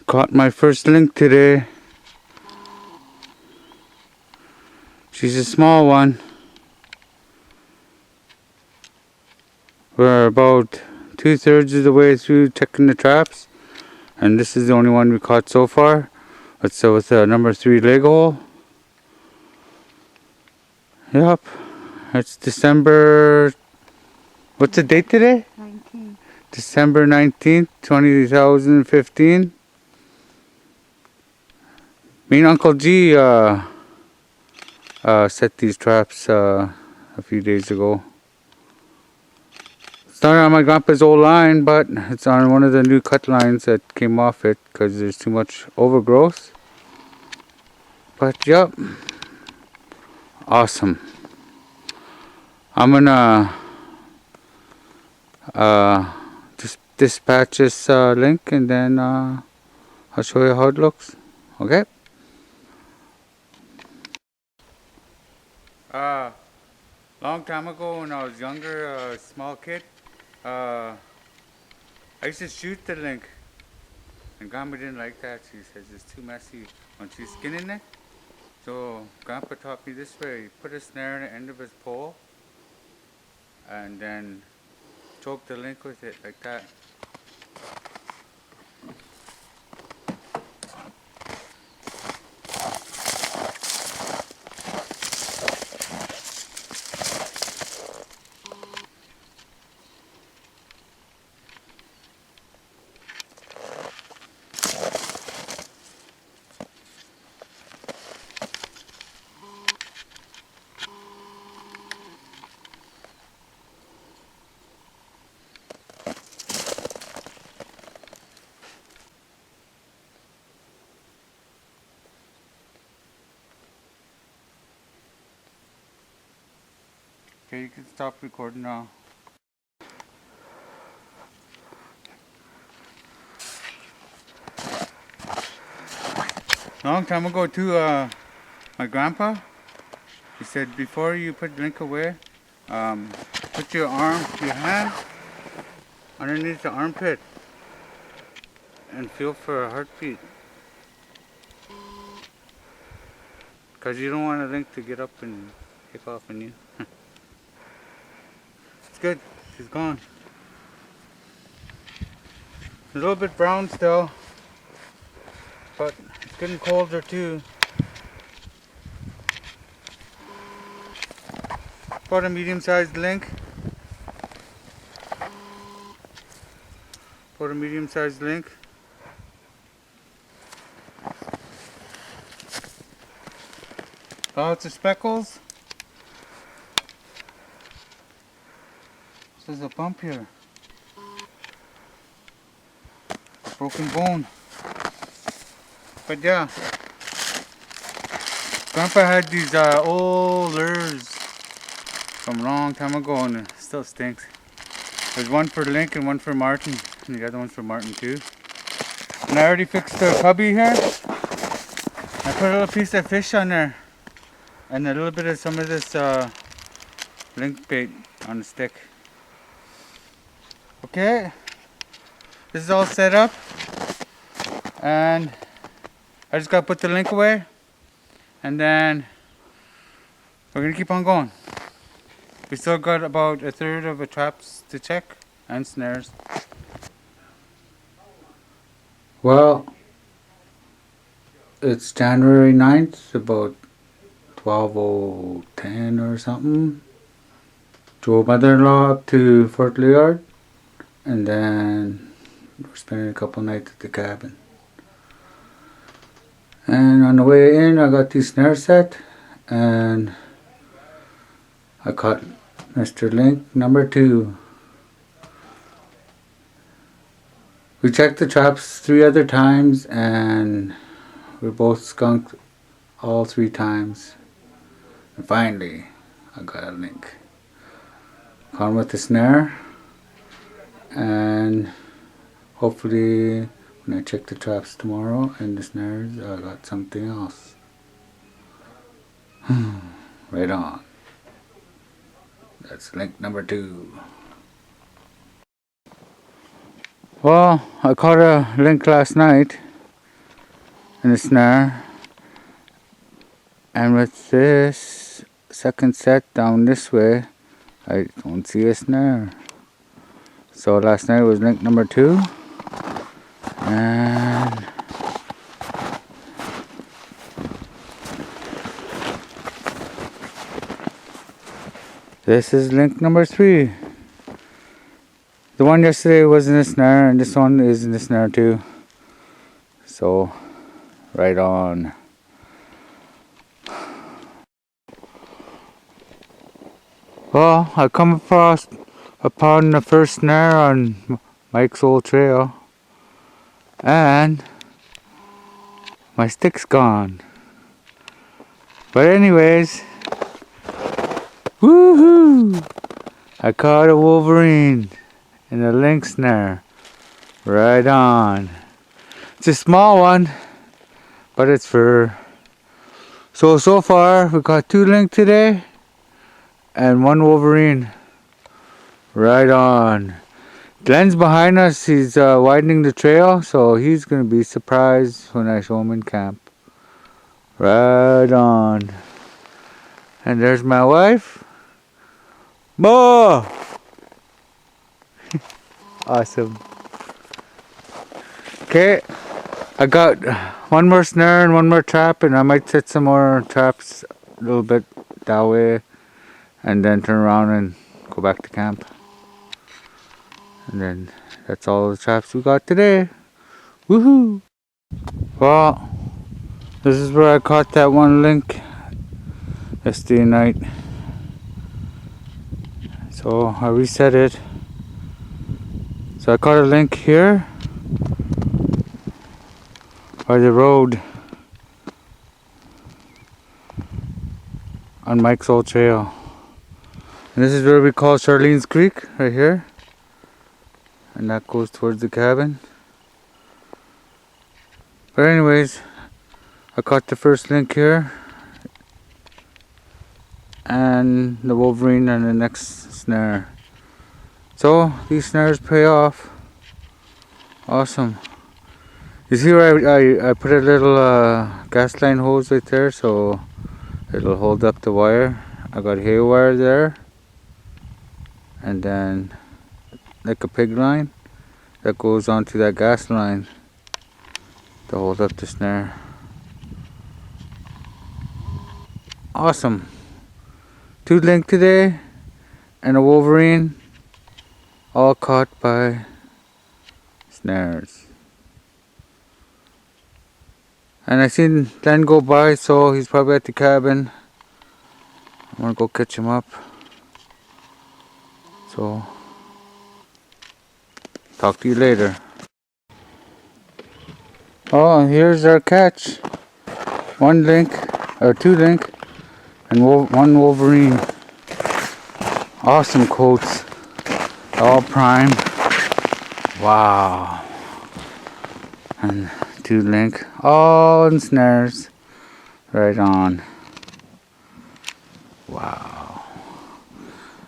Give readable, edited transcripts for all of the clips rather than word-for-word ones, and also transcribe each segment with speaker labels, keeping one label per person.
Speaker 1: Caught my first link today. She's a small one. We're about 2/3 of the way through checking the traps, and this is the only one we caught so far. It's with a number 3 leg hole. Yep, it's December. What's the date today?
Speaker 2: 19th.
Speaker 1: December 19th, 2015. Me and Uncle G set these traps a few days ago. It's not on my grandpa's old line, but it's on one of the new cut lines that came off it because there's too much overgrowth. But yep, awesome. I'm gonna just dispatch this link, and then I'll show you how it looks. Okay. Long time ago when I was younger, a small kid, I used to shoot the link, and Grandma didn't like that. She says it's too messy when she's skinning it. So Grandpa taught me this way: he put a snare on the end of his pole, and then choke the link with it like that. Okay, you can stop recording now. Long time ago too, my grandpa, he said before you put the link away, put your hand underneath the armpit and feel for a heartbeat. Because you don't want a link to get up and kick off on you. It's good, she's gone. A little bit brown still, but it's getting colder too. About a medium-sized link. About a medium-sized link. Lots of speckles. There's a bump here. Broken bone. But yeah, Grandpa had these old lures from a long time ago, and it still stinks. There's one for Link and one for Martin, and the other one's for Martin too. And I already fixed the cubby here. I put a little piece of fish on there, and a little bit of some of this link bait on the stick. Okay, this is all set up, and I just gotta put the link away, and then we're gonna keep on going. We still got about 1/3 of the traps to check and snares. Well, it's January 9th, about 12:10 or something. Drove mother-in-law up to Fort Liard, and then we're spending a couple nights at the cabin. And on the way in, I got these snares set, and I caught Mr. Link number 2. We checked the traps 3 other times, and we both skunked all 3 times. And finally, I got a link. Caught him with the snare, and hopefully when I check the traps tomorrow and the snares, I got something else. Right on. That's link number 2. Well, I caught a link last night, and a snare. And with this second set down this way, I don't see a snare. So last night was link number 2. And this is link number 3. The one yesterday was in the snare, and this one is in the snare too. So, right on. Well, I come across upon the first snare on Mike's old trail, and my stick's gone. But anyways, woohoo! I caught a Wolverine in a lynx snare. Right on. It's a small one, but it's fur. So far we got 2 link today and 1 Wolverine. Right on. Glenn's behind us. He's widening the trail, so he's gonna be surprised when I show him in camp. Right on. And there's my wife. Ma! Awesome. Okay, I got 1 more snare and 1 more trap, and I might set some more traps a little bit that way, and then turn around and go back to camp. And then that's all the traps we got today. Woohoo! Well, this is where I caught that 1 link yesterday night. So I reset it. So I caught a link here by the road on Mike's old trail. And this is where we call Charlene's Creek, right here. And that goes towards the cabin. But anyways, I caught the first link here, and the Wolverine on the next snare. So these snares pay off. Awesome. You see where I put a little gas line hose right there, so it'll hold up the wire. I got hay wire there, and then like a pig line that goes onto that gas line to hold up the snare. Awesome. 2 link today and a Wolverine, all caught by snares. And I seen Glenn go by, so he's probably at the cabin. I'm gonna go catch him up. So talk to you later. Oh, here's our catch. 1 link, or 2 link, and 1 Wolverine. Awesome coats, all prime. Wow. And 2 link, all in snares. Right on. Wow.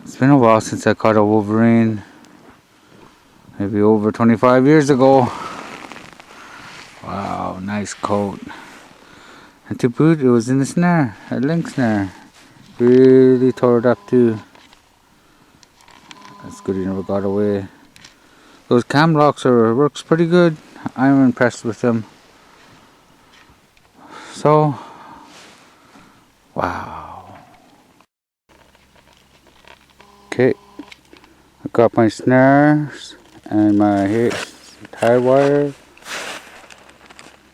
Speaker 1: It's been a while since I caught a Wolverine. Maybe over 25 years ago. Wow, nice coat. And to boot, it was in the snare, a lynx snare. Really tore it up too. That's good he never got away. Those cam locks works pretty good. I'm impressed with them. So, wow. Okay, I got my snares and my tie wire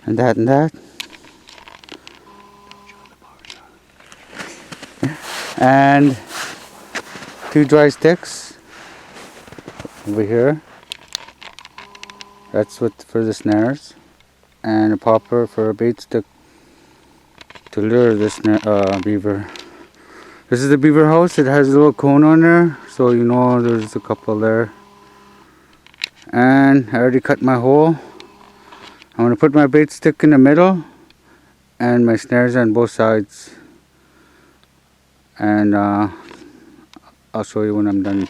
Speaker 1: and that and that. And 2 dry sticks over here. That's what for the snares, and a popper for a bait stick to lure this beaver. This is the beaver house. It has a little cone on there, so you know there's a couple there. And I already cut my hole. I'm going to put my bait stick in the middle and my snares on both sides. And I'll show you when I'm done.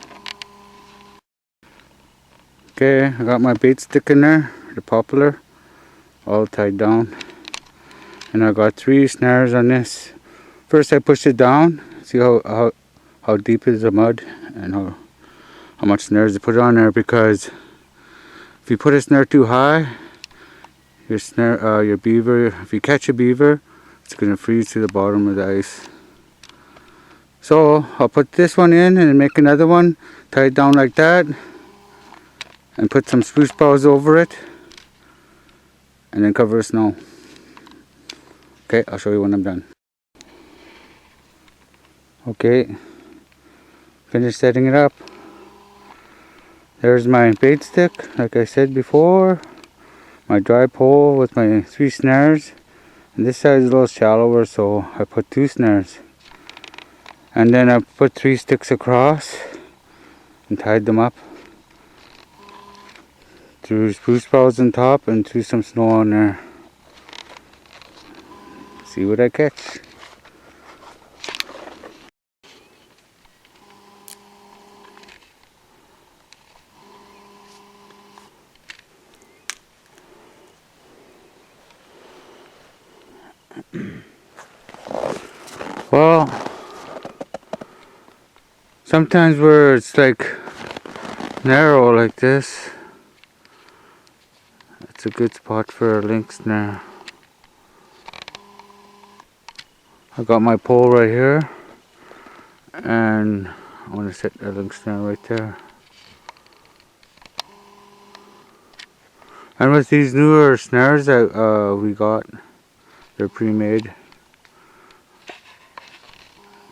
Speaker 1: Okay, I got my bait stick in there, the poplar, all tied down. And I got 3 snares on this. First I pushed it down, see how deep is the mud and how much snares to put on there, because if you put a snare too high, your beaver, if you catch a beaver, it's going to freeze to the bottom of the ice. So I'll put this one in and make another one, tie it down like that, and put some spruce boughs over it, and then cover with snow. Okay, I'll show you when I'm done. Okay, finished setting it up. There's my bait stick, like I said before. My dry pole with my 3 snares. And this side is a little shallower, so I put 2 snares. And then I put 3 sticks across and tied them up. Threw spruce boughs on top and threw some snow on there. See what I catch. Well, sometimes where it's like narrow like this, it's a good spot for a lynx snare. I got my pole right here, and I want to set a lynx snare right there. And with these newer snares that we got, they're pre-made.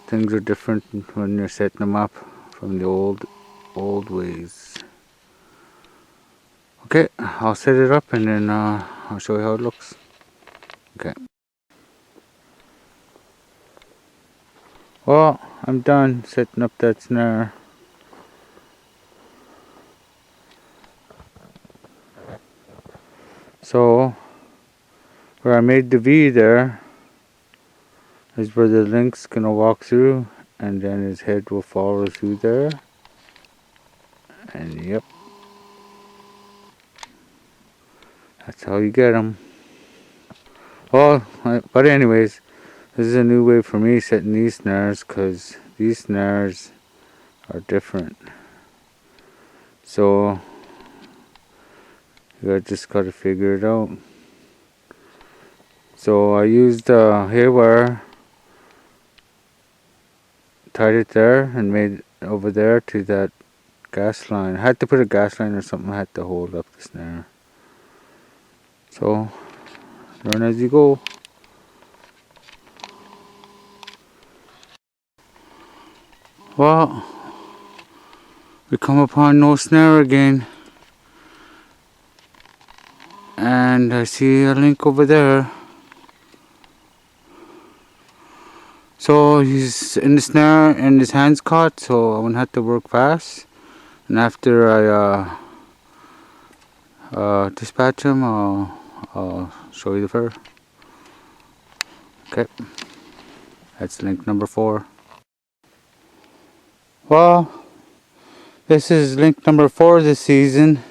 Speaker 1: Things are different when you're setting them up from the old ways. Okay, I'll set it up and then I'll show you how it looks. Okay. Well, I'm done setting up that snare. So, where I made the V there is where the lynx gonna walk through, and then his head will follow through there. And yep, that's how you get them. Well, but anyways, this is a new way for me setting these snares, because these snares are different. So you just gotta figure it out. So I used hair wire, tied it there, and made over there to that gas line. I had to put a gas line or something. I had to hold up the snare. So learn as you go. Well, we come upon no snare again, and I see a link over there. So he's in the snare and his hand's caught, so I'm gonna have to work fast. And after I dispatch him, I'll show you the fur. Okay, that's link number 4. Well, this is link number 4 this season.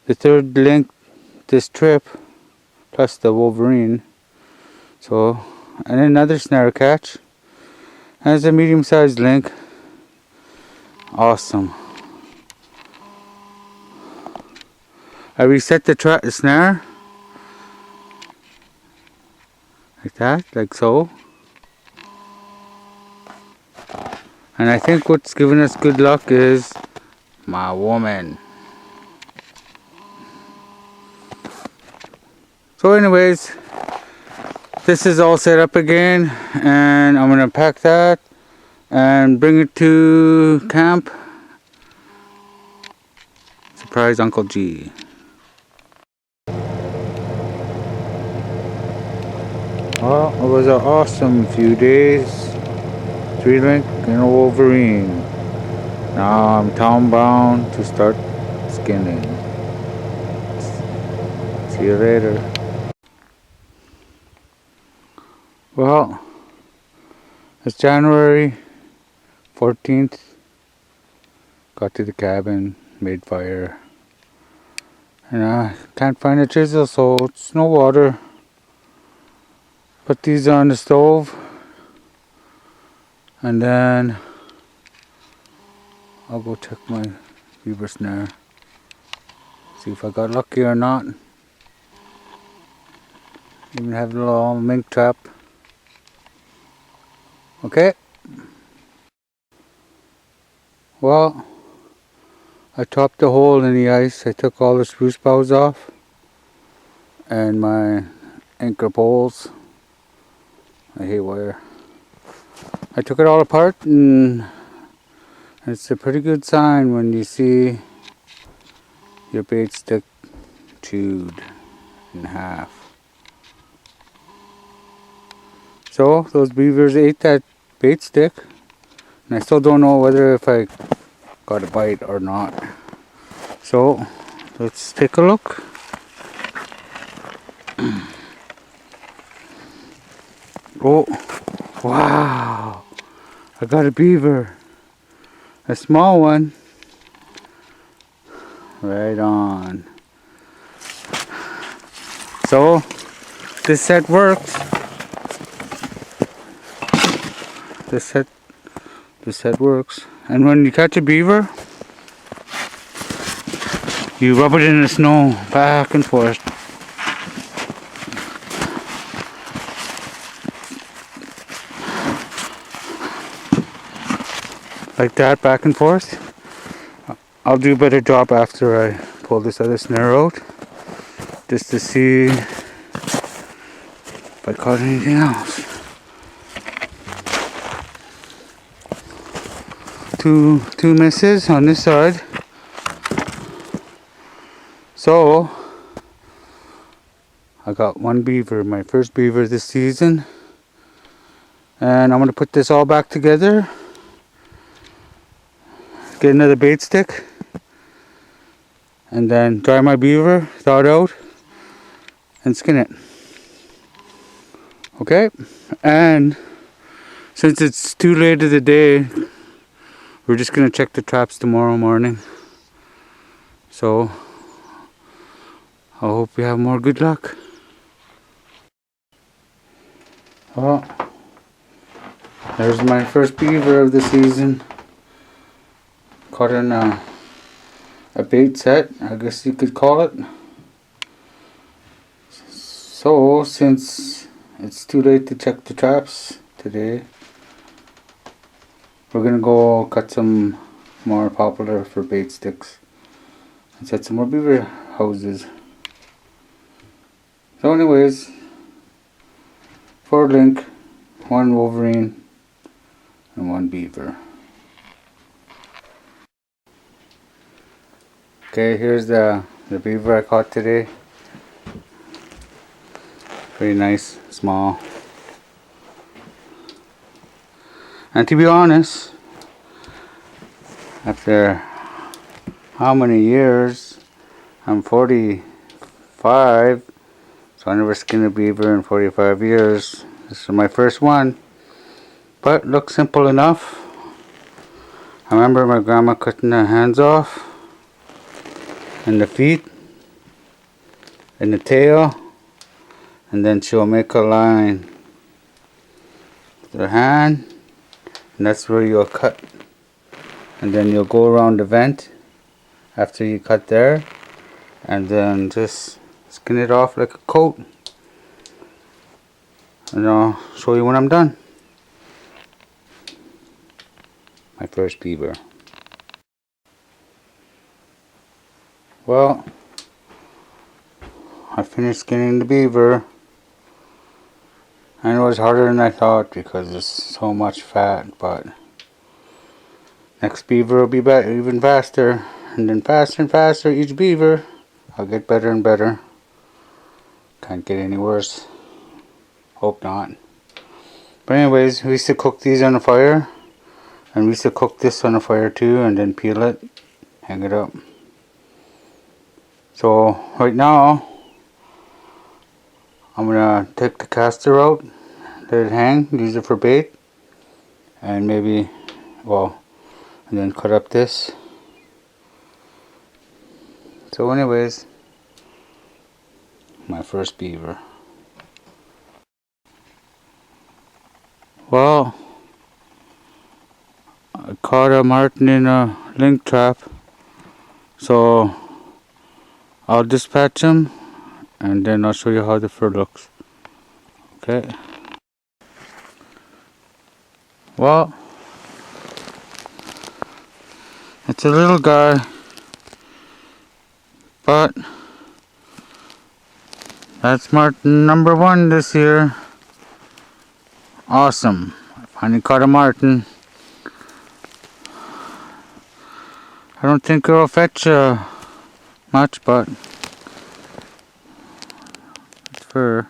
Speaker 1: The 3rd link this trip, plus the Wolverine. So, and another snare catch. As a medium-sized link. Awesome. I reset the snare like that, like so. And I think what's giving us good luck is my woman. So anyways, this is all set up again, and I'm gonna pack that and bring it to camp. Surprise Uncle G. Well, it was an awesome few days. 3 link and a Wolverine. Now I'm town bound to start skinning. See you later. Well, it's January 14th. Got to the cabin, made fire. And I can't find a chisel, so it's no water. Put these on the stove, and then I'll go check my beaver snare. See if I got lucky or not. Even have a little mink trap. Okay. Well, I chopped the hole in the ice. I took all the spruce boughs off and my anchor poles. I hate wire. I took it all apart, and it's a pretty good sign when you see your bait stick chewed in half. So those beavers ate that bait stick, and I still don't know whether if I got a bite or not. So let's take a look. Oh, wow! I got a beaver, a small one. Right on. So this set works. This set works. And when you catch a beaver, you rub it in the snow back and forth. Like that, back and forth. I'll do a better job after I pull this other snare out, just to see if I caught anything else. Two misses on this side. So I got one beaver, my first beaver this season, and I'm gonna put this all back together. Get another bait stick, and then dry my beaver, thaw it out, and skin it. Okay, and since it's too late of the day, we're just gonna check the traps tomorrow morning. So I hope we have more good luck. Well, there's my first beaver of the season. Caught in a bait set, I guess you could call it. So since it's too late to check the traps today, we're gonna go cut some more poplar for bait sticks and set some more beaver houses. So anyways, 4 lynx, 1 Wolverine, and 1 beaver. Okay, here's the beaver I caught today. Pretty nice, small. And to be honest, after how many years, I'm 45, so I never skinned a beaver in 45 years. This is my first one, but looks simple enough. I remember my grandma cutting the hands off, and the feet, and the tail, and then she'll make a line with her hand, and that's where you'll cut, and then you'll go around the vent after you cut there, and then just skin it off like a coat, and I'll show you when I'm done. My first beaver. Well, I finished skinning the beaver, and it was harder than I thought because there's so much fat, but next beaver will be even faster, and then faster and faster each beaver. I'll get better and better. Can't get any worse. Hope not. But anyways, we used to cook these on the fire, and we used to cook this on the fire too, and then peel it, hang it up. So right now, I'm gonna take the caster out, let it hang, use it for bait, and maybe, well, and then cut up this. So anyways, my first beaver. caught a marten in a link trap, so I'll dispatch him and then I'll show you how the fur looks. Okay. Well, it's a little guy, but that's marten number 1 this year. Awesome. I finally caught a marten. I don't think it'll fetch much, but it's fur.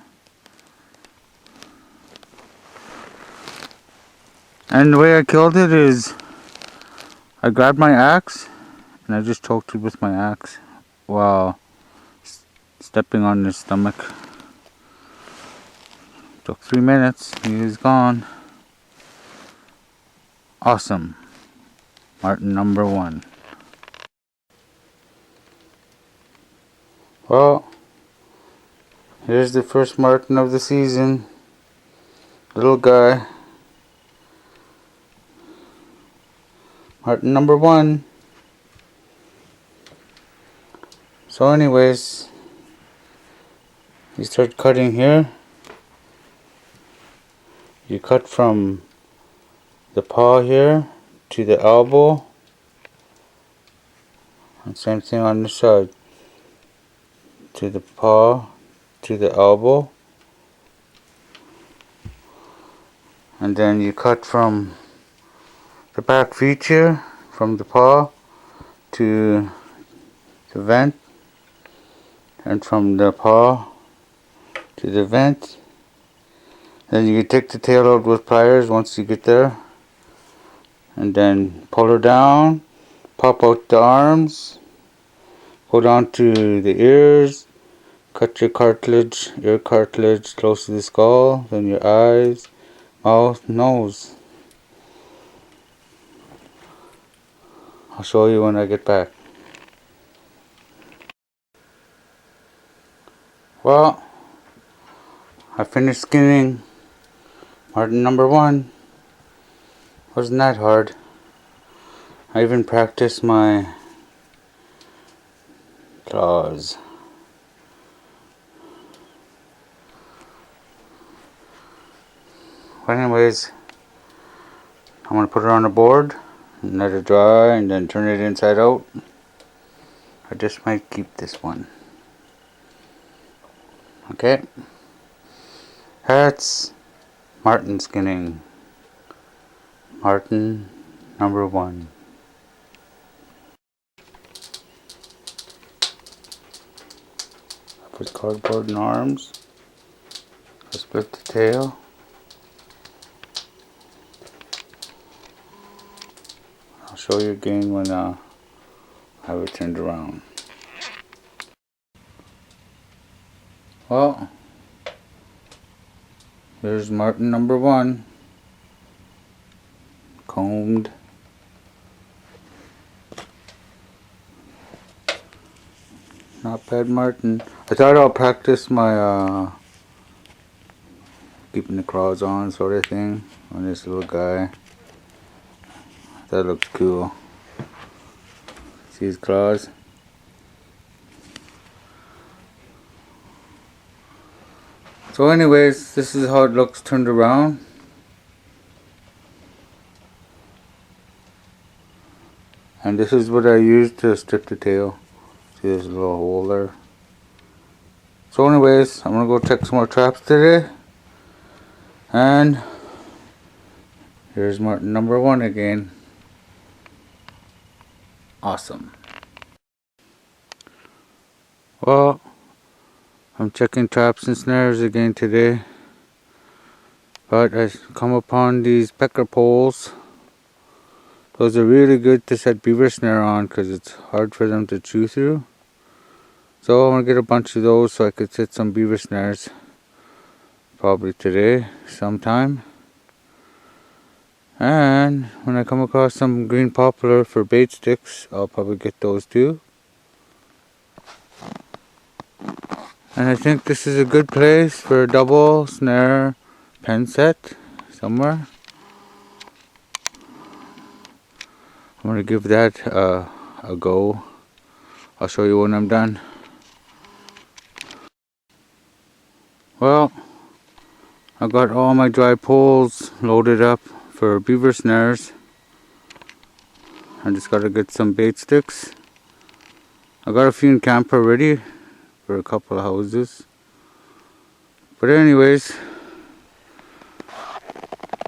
Speaker 1: And the way I killed it is I grabbed my axe and I just choked it with my axe while stepping on his stomach. Took 3 minutes. He was gone. Awesome. Marten number 1. Well, here's the first marten of the season. Little guy. Marten number 1. So anyways, you start cutting here. You cut from the paw here to the elbow. And same thing on this side. To the paw, to the elbow. And then you cut from the back feet here, from the paw to the vent. And from the paw to the vent. Then you take the tail out with pliers once you get there. And then pull her down, pop out the arms, go down to the ears, cut your cartilage, ear cartilage close to the skull, then your eyes, mouth, nose. I'll show you when I get back. Well, I finished skinning marten number 1. Wasn't that hard. I even practiced my claws. But anyways, I'm going to put it on a board and let it dry and then turn it inside out. I just might keep this one. Okay. That's marten skinning. Marten number 1. I put cardboard in arms. I split the tail. I'll show you again when I have it turned around. Well, here's marten number 1. Combed. Not bad marten. I thought I'll practice my keeping the claws on sort of thing on this little guy. That looks cool. See his claws? So anyways, this is how it looks turned around. And this is what I used to strip the tail. See this little hole there. So anyways, I'm gonna go check some more traps today. And here's marten number 1 again. Awesome. Well, I'm checking traps and snares again today. But I come upon these pecker poles. Those are really good to set beaver snare on because it's hard for them to chew through. So I'm going to get a bunch of those so I could set some beaver snares. Probably today, sometime. And when I come across some green poplar for bait sticks, I'll probably get those too. And I think this is a good place for a double snare pen set somewhere. I'm gonna give that a go. I'll show you when I'm done. Well, I got all my dry poles loaded up for beaver snares. I just gotta get some bait sticks. I got a few in camp already for a couple of houses. But anyways,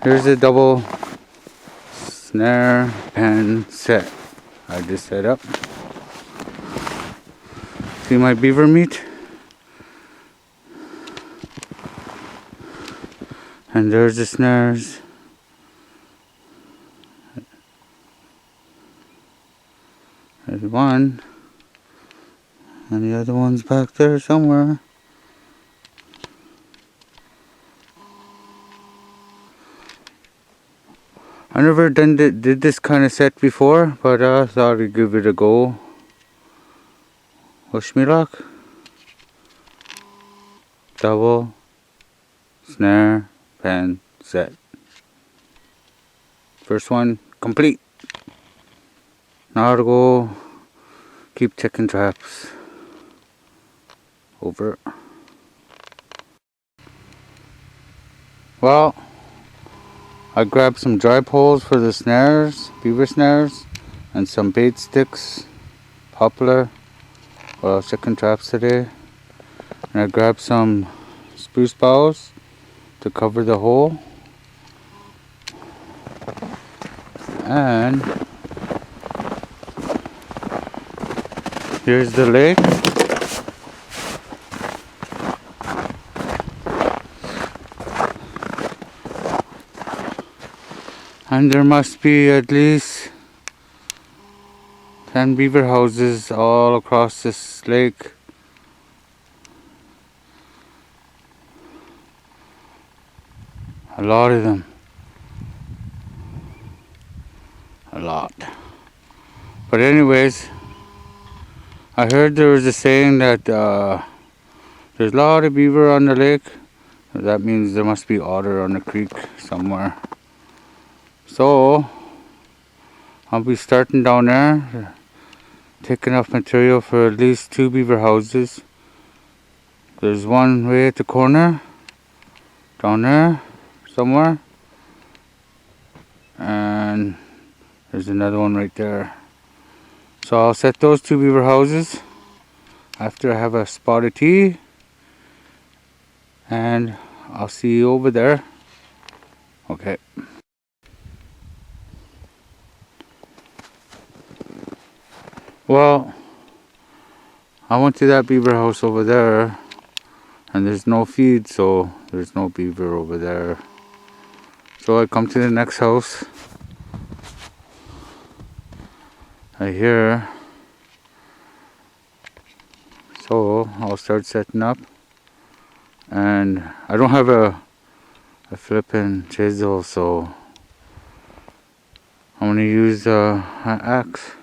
Speaker 1: here's a double snare pen set I just set up. See my beaver meat? And there's the snares. There's one. And the other one's back there somewhere. I never did this kind of set before, but I thought I'd give it a go. Wish me luck. Double snare pen set. First one complete. Now to go keep checking traps. Over. Well, I grabbed some dry poles for the snares, beaver snares, and some bait sticks, poplar. Well, I was checking traps today. And I grabbed some spruce boughs to cover the hole. And here's the lake. And there must be at least 10 beaver houses all across this lake. A lot of them. A lot. But anyways, I heard there was a saying that there's a lot of beaver on the lake. That means there must be otter on the creek somewhere. So I'll be starting down there, taking enough material for at least 2 beaver houses. There's one way at the corner, down there somewhere, and there's another one right there. So I'll set those 2 beaver houses after I have a spot of tea, and I'll see you over there. Okay. Well, I went to that beaver house over there, and there's no feed, so there's no beaver over there. So I come to the next house. I hear. So I'll start setting up. And I don't have a flipping chisel, so I'm gonna use an axe.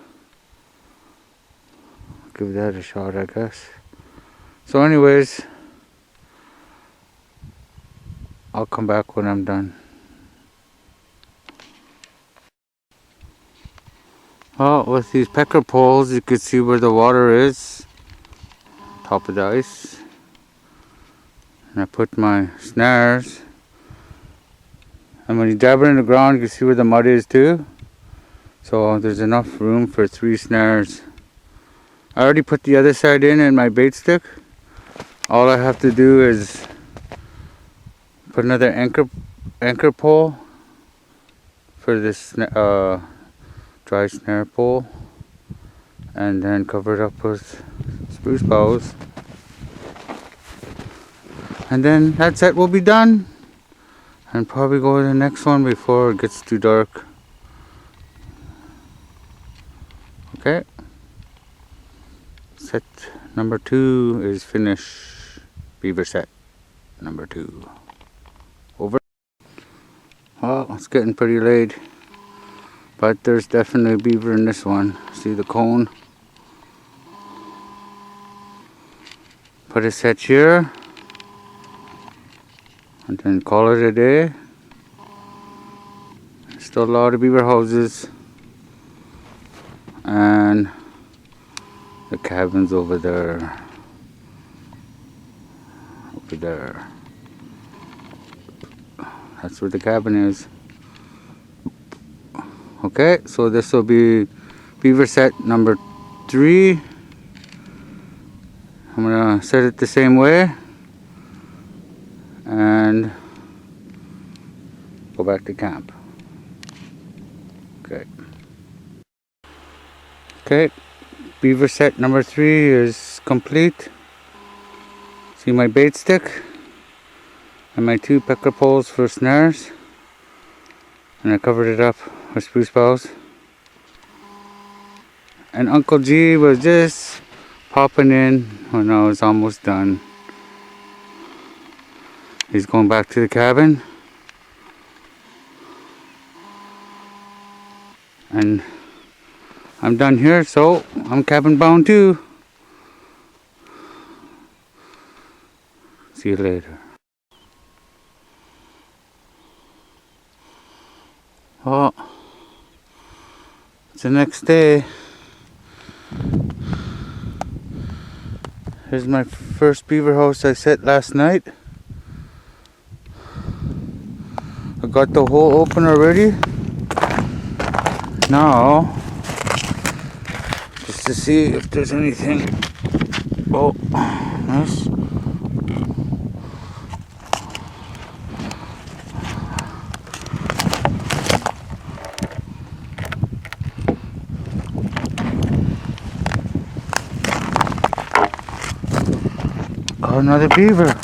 Speaker 1: Give that a shot, I guess. So anyways, I'll come back when I'm done. Well, with these pecker poles, you can see where the water is, top of the ice. And I put my snares, and when you dab it in the ground, you can see where the mud is too. So there's enough room for 3 snares. I already put the other side in my bait stick. All I have to do is put another anchor pole for this dry snare pole, and then cover it up with spruce boughs. And then that set will be done, and probably go to the next one before it gets too dark. Okay. Set number 2 is finished. Beaver set number 2. Over. Well, it's getting pretty late, but there's definitely a beaver in this one. See the cone? Put a set here, and then call it a day. Still a lot of beaver houses. The cabin's over there. Over there. That's where the cabin is. Okay, so this will be beaver set number 3. I'm gonna set it the same way and go back to camp. Okay, beaver set number 3 is complete. See my bait stick and my 2 pecker poles for snares, and I covered it up with spruce boughs. And Uncle G was just popping in when I was almost done. He's going back to the cabin, and I'm done here, so I'm cabin bound too. See you later. Well, it's the next day. Here's my first beaver house I set last night. I got the hole open already. Now, just to see if there's anything. Oh, nice. Oh, another beaver.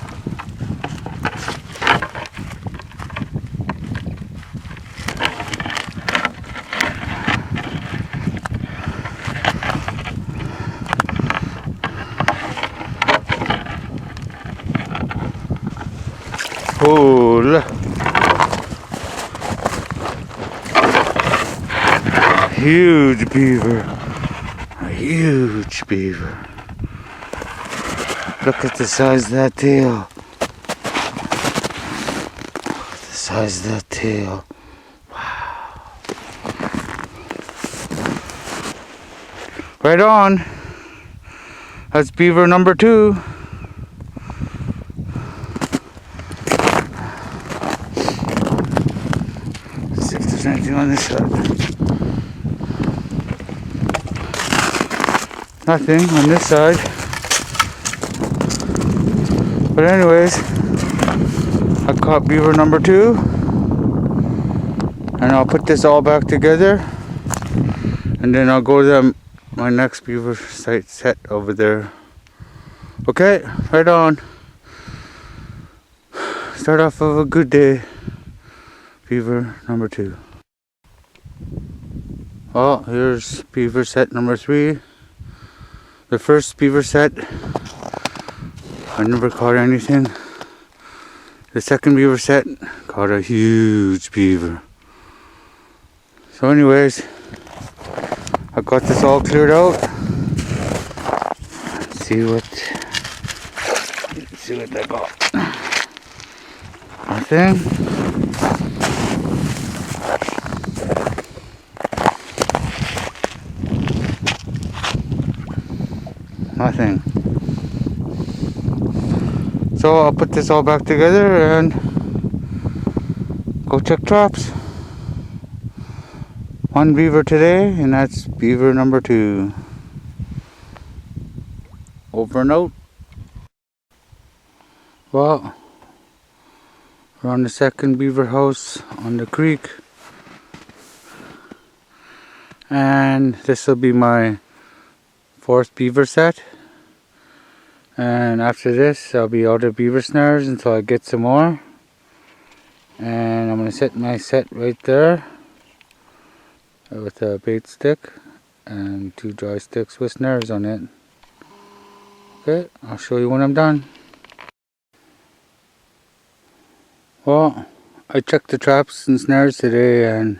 Speaker 1: Cool. Huge beaver. A huge beaver. Look at the size of that tail. The size of that tail. Wow. Right on. That's beaver number 2. Let's see if there's anything on this side. Nothing on this side. But anyways, I caught beaver number 2, and I'll put this all back together, and then I'll go to my next beaver site set over there. Okay, right on. Start off of a good day. Beaver number 2. Well, here's beaver set number 3. The first beaver set, I never caught anything. The second beaver set caught a huge beaver. So anyways, I got this all cleared out. Let's see what I got. Nothing. Nothing. So I'll put this all back together and go check traps. 1 beaver today, and that's beaver number 2. Over and out. Well, we're on the second beaver house on the creek, and this will be my 4th beaver set. And after this, I'll be out of beaver snares until I get some more. And I'm going to set my set right there with a bait stick and 2 dry sticks with snares on it. Okay, I'll show you when I'm done. Well, I checked the traps and snares today and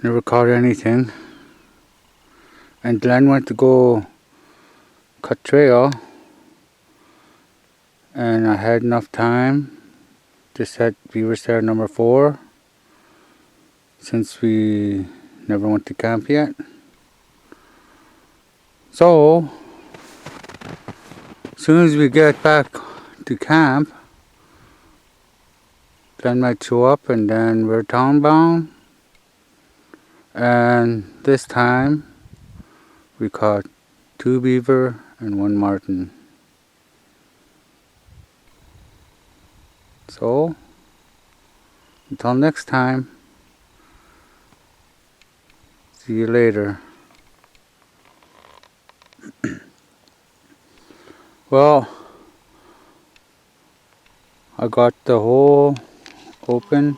Speaker 1: never caught anything. And Glenn went to go cut trail, and I had enough time to set beaver snare number 4 since we never went to camp yet. So, as soon as we get back to camp, Glenn might show up and then we're town bound. And this time we caught 2 beaver and 1 marten. So, until next time, see you later. Well, I got the hole open,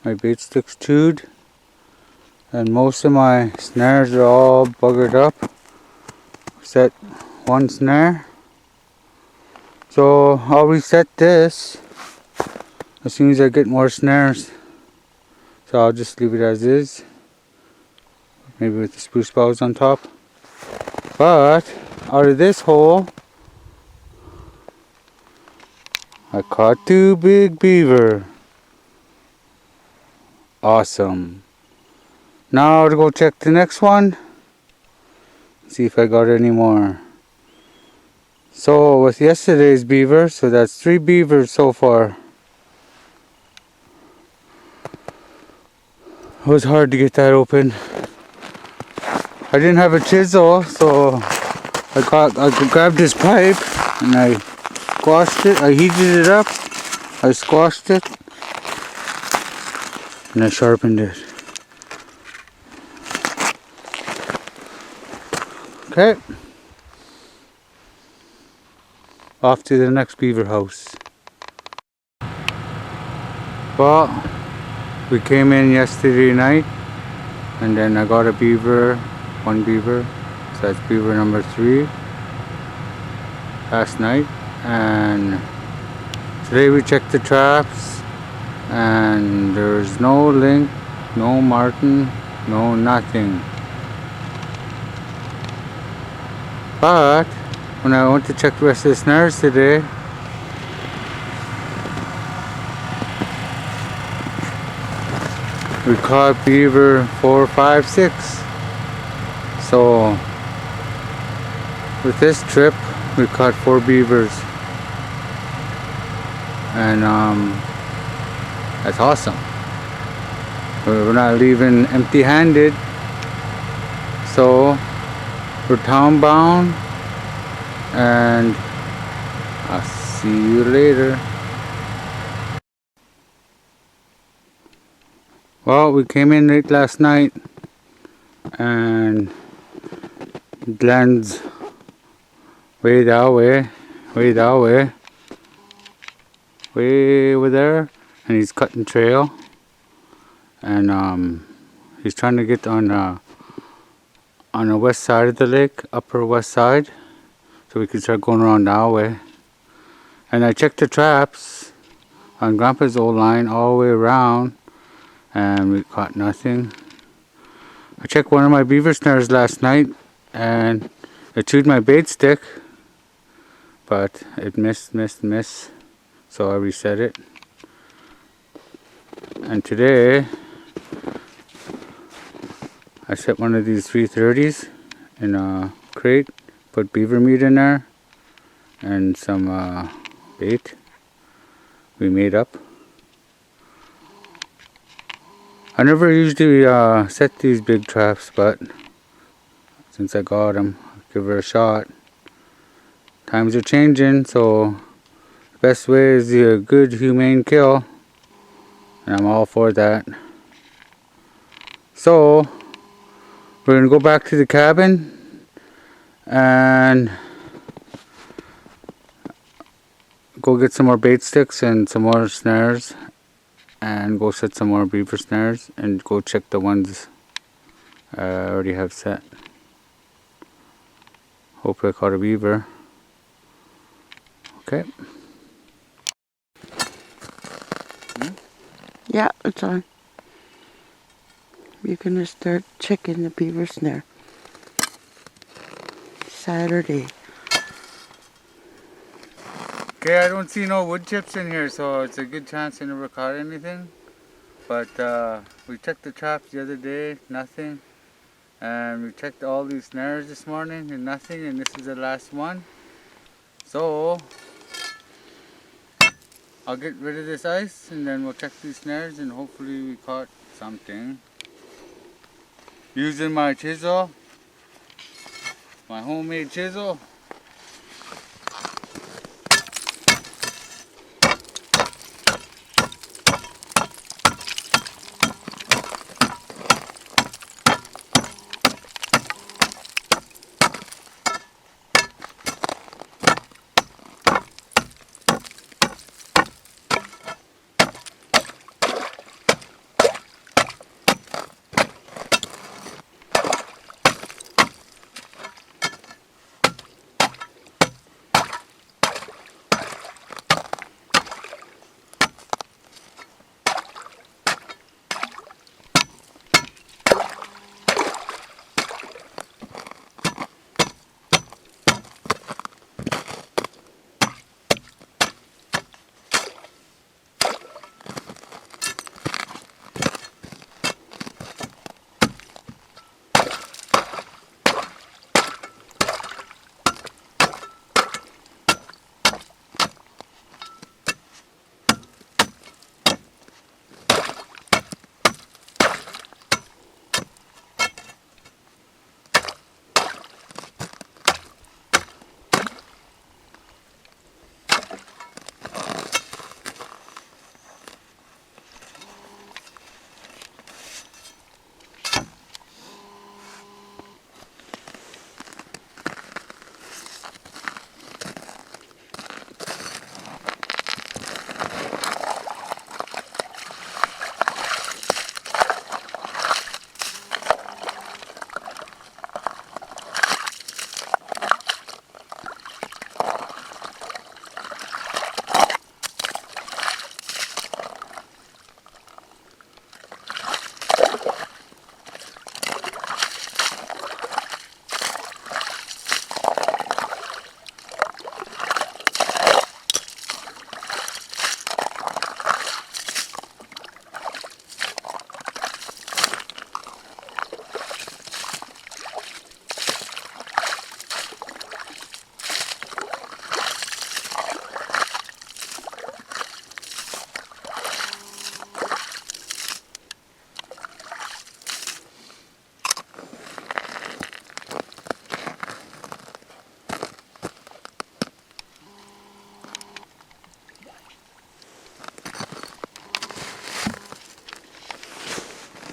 Speaker 1: my bait sticks chewed, and most of my snares are all buggered up. Set 1 snare. So I'll reset this as soon as I get more snares. So I'll just leave it as is. Maybe with the spruce boughs on top. But out of this hole, I caught 2 big beaver. Awesome. Now to go check the next one. See if I got any more. So with yesterday's beaver, so that's 3 beavers so far. It was hard to get that open. I didn't have a chisel, so I grabbed this pipe and I squashed it. I heated it up. I squashed it and I sharpened it. Okay. Off to the next beaver house. Well, we came in yesterday night and then I got a beaver, 1 beaver, so that's beaver number 3 last night. And today we checked the traps and there's no lynx, no marten, no nothing. But when I went to check the rest of the snares today, we caught beaver 4, 5, 6. So with this trip we caught 4 beavers. And that's awesome. We're not leaving empty-handed. So we're town bound. And I'll see you later. Well, we came in late last night and Glenn's way over there, and he's cutting trail, and he's trying to get on the west side of the lake, upper west side, so we can start going around that way. And I checked the traps on Grandpa's old line all the way around, and we caught nothing. I checked one of my beaver snares last night and it chewed my bait stick, but it missed, so I reset it. And today I set one of these 330s in a crate, put beaver meat in there and some bait we made up. I never usually set these big traps, but since I got them, I'll give her a shot. Times are changing, so the best way is a good humane kill, and I'm all for that. So we're gonna go back to the cabin and go get some more bait sticks and some more snares, and go set some more beaver snares and go check the ones I already have set. Hopefully I caught a beaver. Okay.
Speaker 2: Yeah, it's on. You're gonna start checking the beaver snare Saturday.
Speaker 1: Okay, I don't see no wood chips in here, so it's a good chance I never caught anything. But we checked the traps the other day, nothing. And we checked all these snares this morning and nothing, and this is the last one. So I'll get rid of this ice and then we'll check these snares and hopefully we caught something. Using my chisel, my homemade chisel.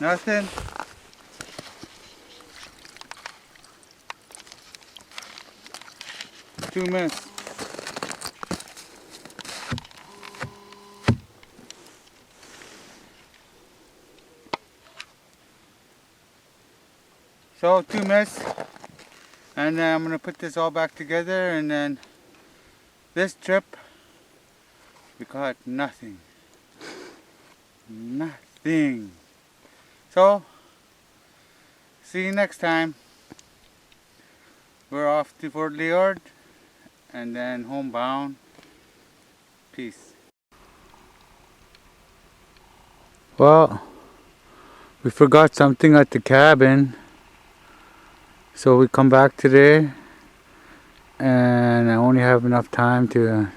Speaker 1: Nothing. Two minutes. So 2 minutes, and then I'm gonna put this all back together, and then this trip we caught nothing. Nothing. So see you next time. We're off to Fort Leord and then homebound. Peace. Well, we forgot something at the cabin, so we come back today and I only have enough time to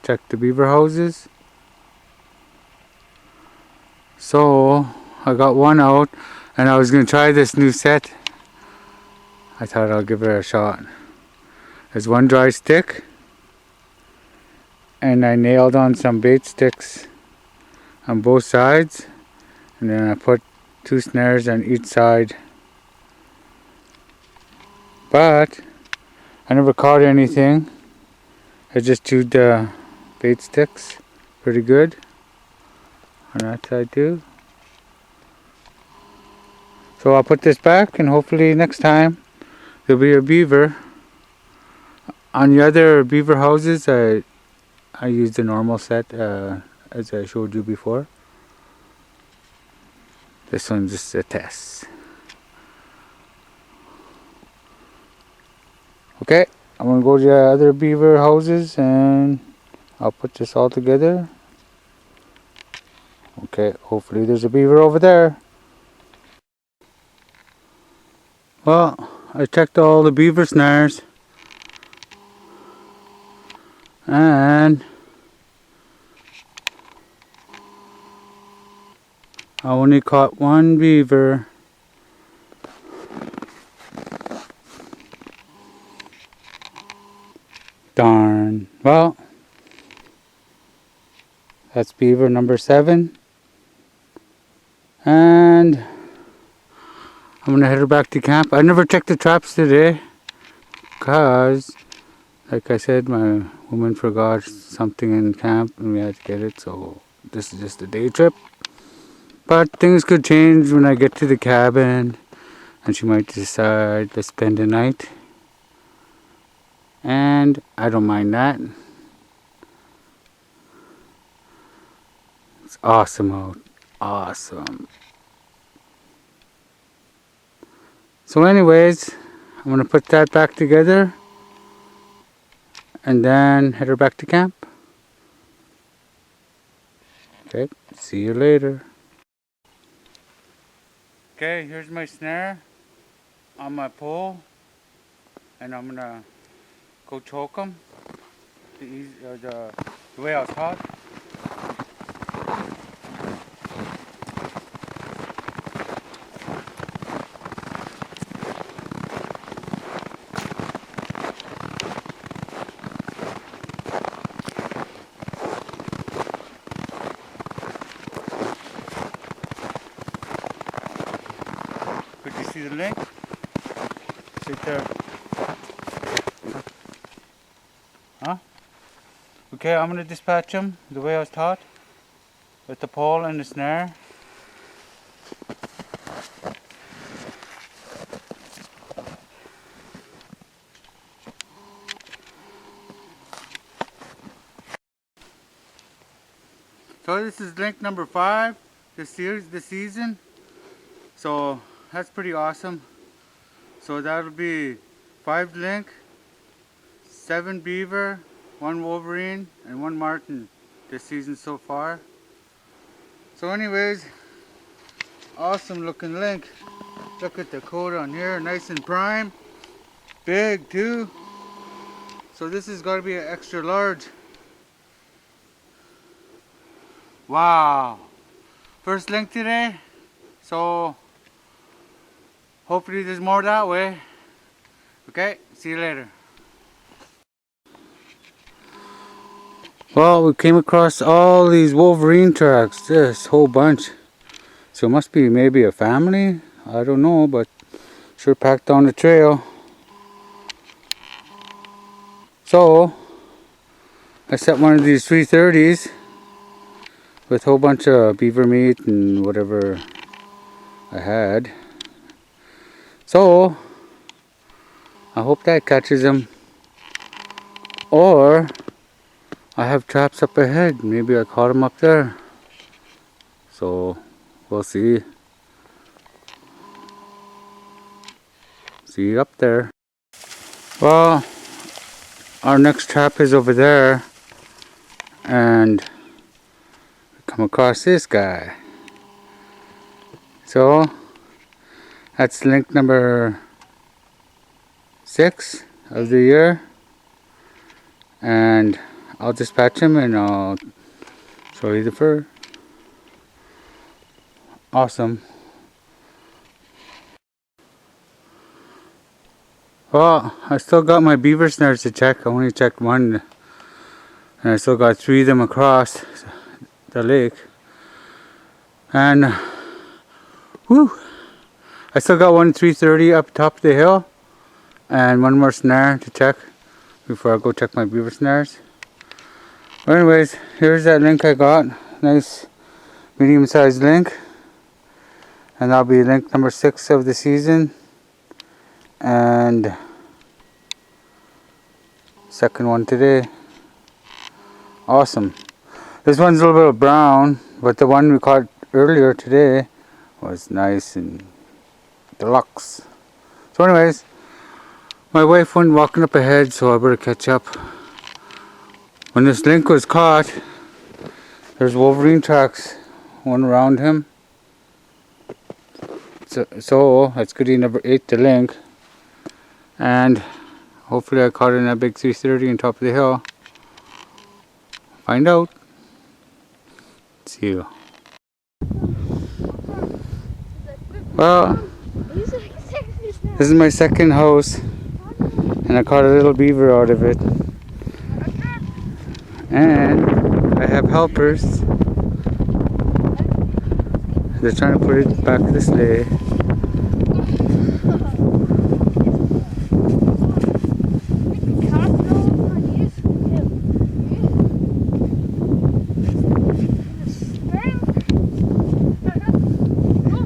Speaker 1: check the beaver houses. So I got one out and I was going to try this new set. I thought I'll give it a shot. There's one dry stick and I nailed on some bait sticks on both sides, and then I put 2 snares on each side. But I never caught anything. I just chewed the bait sticks pretty good on that side too. So I'll put this back and hopefully next time there'll be a beaver. On the other beaver houses I used the normal set as I showed you before. This one's just a test. Okay, I'm gonna go to the other beaver houses and I'll put this all together. Okay, hopefully there's a beaver over there. Well, I checked all the beaver snares. And I only caught one beaver. Darn. Well, that's beaver number 7. And I'm gonna head her back to camp. I never checked the traps today, cause like I said, my woman forgot something in camp and we had to get it, so this is just a day trip. But things could change when I get to the cabin and she might decide to spend the night. And I don't mind that. It's awesome out. Awesome. So anyways, I'm going to put that back together and then head her back to camp. Okay, see you later. Okay, here's my snare on my pole, and I'm gonna go choke them the way I was taught. Could you see the link? Sit there. Huh? Okay, I'm gonna dispatch them the way I was taught, with the pole and the snare. So this is link number 5 this season. So that's pretty awesome. So that'll be 5 link, 7 beaver, 1 Wolverine, and 1 marten this season so far. So anyways, awesome looking link. Look at the coat on here, nice and prime. Big too. So this has got to be an extra large. Wow. First link today. So hopefully there's more that way. Okay, see you later. Well, we came across all these Wolverine tracks, this whole bunch. So it must be maybe a family, I don't know, but sure packed on the trail. So I set one of these 330s with a whole bunch of beaver meat and whatever I had. So I hope that catches them. Or I have traps up ahead. Maybe I caught them up there. So we'll see. See you up there. Well, our next trap is over there. And come across this guy. So that's link number 6 of the year, and I'll dispatch him and I'll show you the fur. Awesome. Well, I still got my beaver snares to check. I only checked one, and I still got 3 of them across the lake. And whew, I still got one 330 up top of the hill and one more snare to check before I go check my beaver snares. But anyways, here's that link I got. Nice medium sized link. And that'll be link number 6 of the season. And second one today. Awesome. This one's a little bit brown, but the one we caught earlier today was nice and deluxe. So anyways, my wife went walking up ahead, so I better catch up. When this link was caught, there's Wolverine tracks, one around him. So that's goodie number 8, the link. And hopefully I caught it in that big 330 on top of the hill. Find out. See you. Well, this is my second house, and I caught a little beaver out of it. And I have helpers. They're trying to put it back in the sleigh.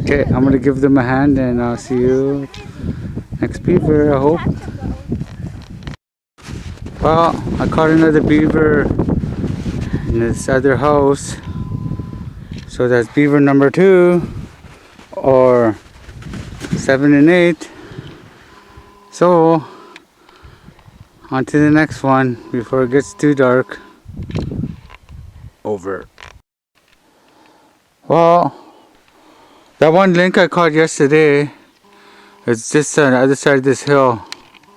Speaker 1: Okay, I'm gonna give them a hand and I'll see you next beaver, I hope. Well, I caught another beaver in this other house. So that's beaver number 2, or 7 and 8. So, on to the next one before it gets too dark. Over. Well, that one link I caught yesterday, it's just on the other side of this hill.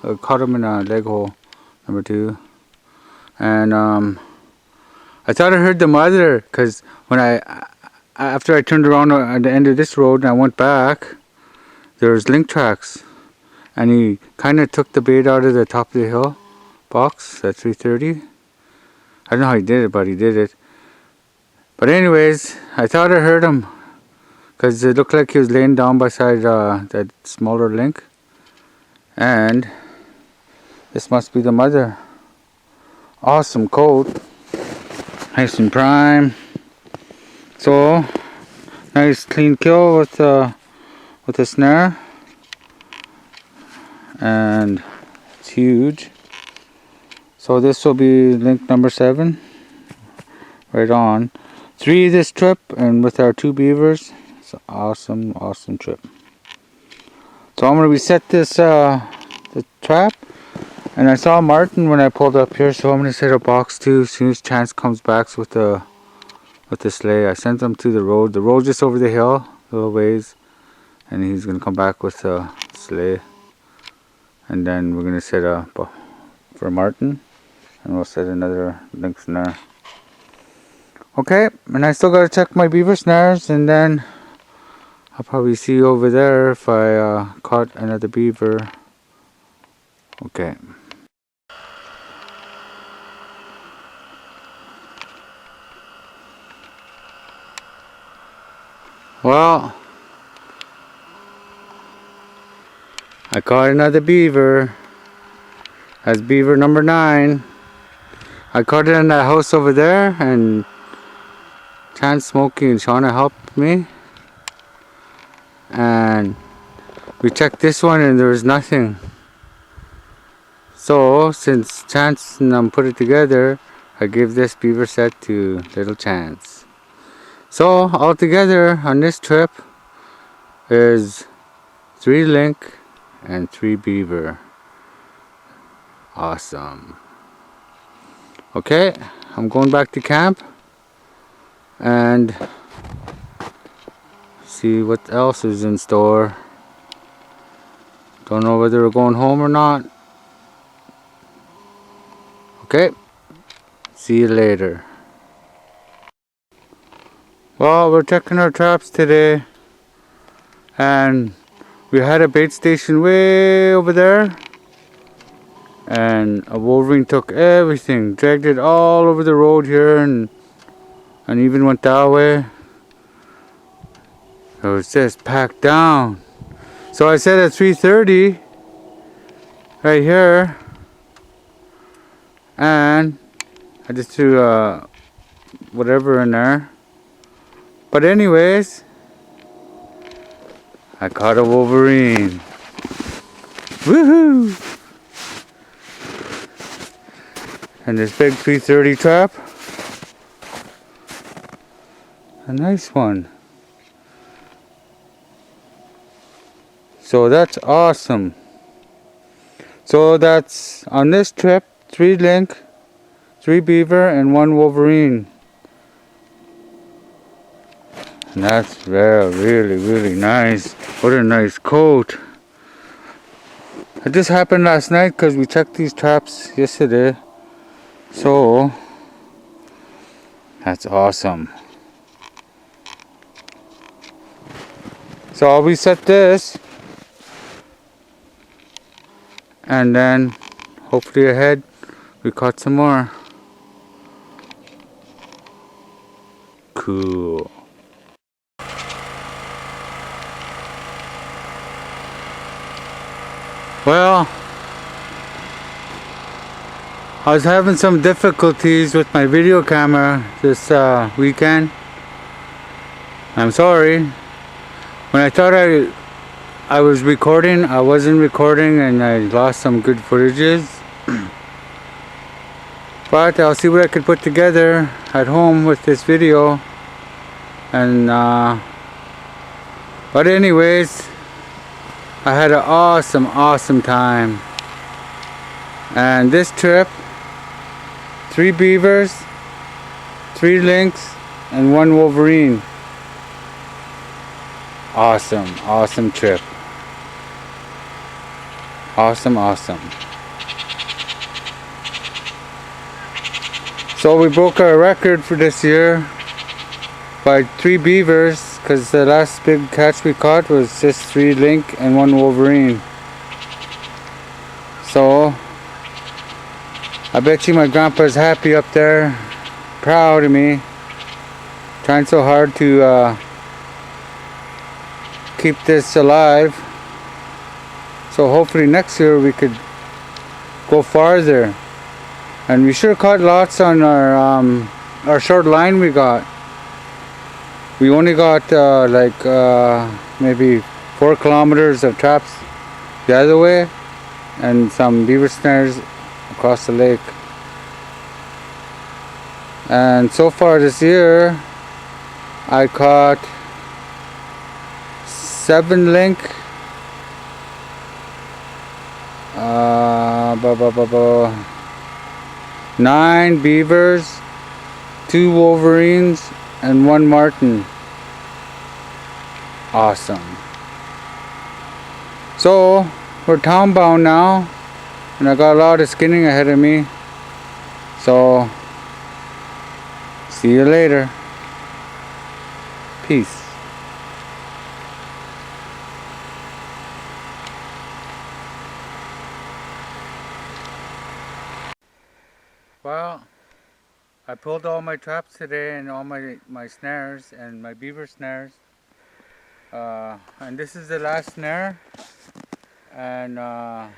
Speaker 1: I caught him in a leg hole, number 2. And I thought I heard the mother, because when after I turned around at the end of this road and I went back, there was link tracks. And he kind of took the bait out of the top of the hill box at 330. I don't know how he did it, but he did it. But anyways, I thought I heard him, because it looked like he was laying down beside that smaller link. And this must be the mother. Awesome coat. Nice and prime. So, nice clean kill with a snare. And it's huge. So this will be link number 7. Right on. 3 this trip, and with our 2 beavers. It's an awesome trip. So I'm gonna reset this the trap. And I saw Martin when I pulled up here, so I'm gonna set a box too as soon as Chance comes back with the sleigh. I sent him to the road. The road's just over the hill, a little ways, and he's gonna come back with the sleigh. And then we're gonna set a for Martin, and we'll set another link snare. Okay, and I still gotta check my beaver snares, and then I'll probably see you over there if I caught another beaver. Okay. Well, I caught another beaver. That's beaver number 9. I caught it in that house over there, and Chance, Smokey, and Shauna helped me. And we checked this one, and there was nothing. So, since Chance and put it together, I gave this beaver set to little Chance. So, altogether on this trip is 3 link and 3 beaver. Awesome. Okay, I'm going back to camp and see what else is in store. Don't know whether we're going home or not. Okay, see you later. Well, we're checking our traps today, and we had a bait station way over there, and a Wolverine took everything, dragged it all over the road here, and even went that way. It was just packed down. So I said at 3:30 right here, and I just threw whatever in there. But anyways, I caught a Wolverine. Woohoo! And this big 330 trap. A nice one. So that's awesome. So that's on this trip, 3 link, 3 beaver, and 1 Wolverine. And that's really nice. What a nice coat. It just happened last night because we checked these traps yesterday. So, that's awesome. So I'll reset this. And then, hopefully ahead, we caught some more. Cool. Well, I was having some difficulties with my video camera this weekend. I'm sorry. When I thought I was recording, I wasn't recording, and I lost some good footages. But I'll see what I could put together at home with this video. And but anyways, I had an awesome time. And this trip, 3 beavers, 3 lynx, and 1 Wolverine. Awesome trip. Awesome. So we broke our record for this year by 3 beavers, because the last big catch we caught was just 3 lynx and 1 Wolverine. So I bet you my grandpa's happy up there, proud of me, trying so hard to keep this alive. So hopefully next year we could go farther. And we sure caught lots on our short line we got. We only got maybe 4 kilometers of traps the other way, and some beaver snares across the lake. And so far this year, I caught 7 link, 9 beavers, 2 wolverines, and 1 marten. Awesome. So we're town bound now, and I got a lot of skinning ahead of me. So see you later. Peace. Well, I pulled all my traps today and all my snares and my beaver snares. And this is the last snare. And I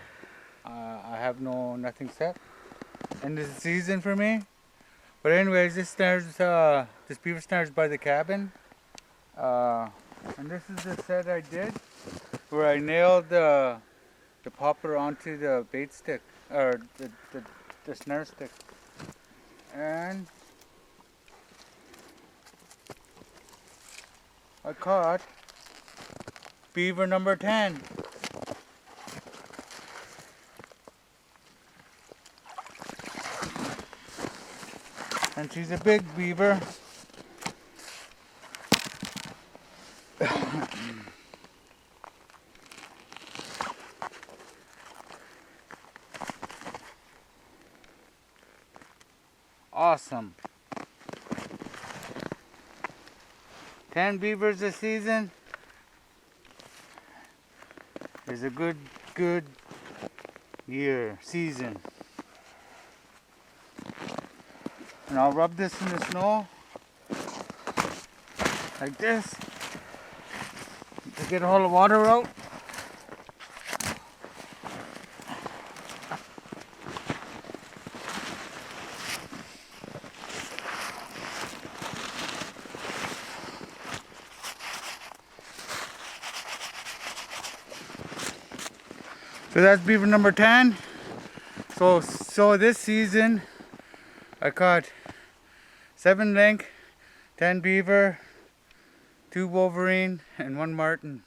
Speaker 1: have nothing set. End of the season for me. But anyways, this beaver snare is by the cabin. And this is the set I did, where I nailed the popper onto the bait stick, or the snare stick. And I caught beaver number 10. And she's a big beaver. Awesome. 10 beavers this season is a good season. And I'll rub this in the snow like this to get all the water out. So that's beaver number 10. So this season I caught 7 link, 10 beaver, 2 wolverine, and 1 marten.